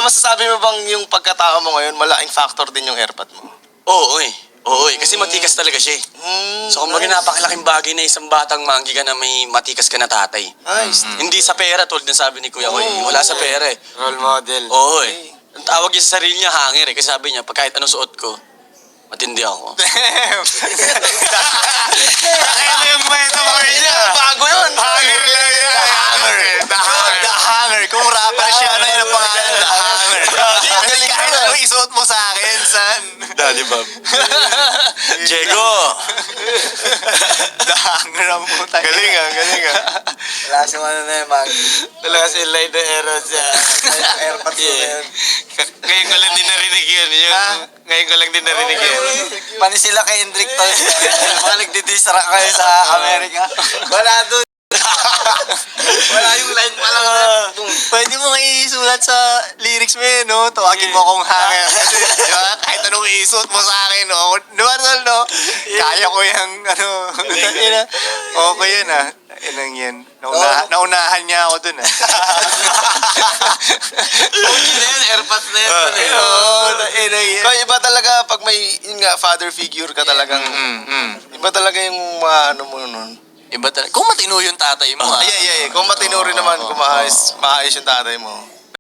masasabi mo bang yung pagkatao mo ngayon, malaking factor din yung haircut mo? Oo eh. Oo eh. Kasi matikas talaga siya eh. So kumbaga napakalaking bagay na isang batang manggi ka na may matikas ka na tatay. Nice. Hindi sa pera, tulad ng sabi ni Kuya Koy. Wala sa pera eh. Role model. Oo eh. Ang tawag niya sa sarili niya, hanger eh. Kasi sabi niya, pag kahit anong suot ko, matindi ako. Ano yung metaphor niya? Bago yun. Hanger lang yan. The Hanger. Kung rapper siya, ano yun ang pangalan? The Hanger. Ang galing Kahit nun. anong isuot mo sa akin, son. Daddy Bob. Diego! The Hanger ang puta. Galing ah, galing ah. Wala si ano na yung mag... Wala kasi light the arrow siya. Airpods mo na yun. Ngayon ko lang din narinig yun. Ngayon ko lang din narinig yun. Pani sila kay Hendrik to. Mga nagdidisra kayo sa Amerika. Wala dun. Wala yung line pa lang. Pwede mo isulat sa lyrics mo yun, no? Tawagin mo akong hanger. Kasi, di ba? Kahit anong isuot mo sa akin, no? Di ba, Tol, no? Kaya ko yung, ano, okay yun, ah. Ilang yun. Naunahan niya ako dun, ah. Okay na yun, airpods na yun. Oo, ilang yun. Kaya iba talaga pag may, yun nga, father figure ka talagang, iba talaga yung mga ano mo nun. Iba talaga. Kung matino yung tatay mo, Yeah. Kung matino rin naman, kung maayos yung tatay mo.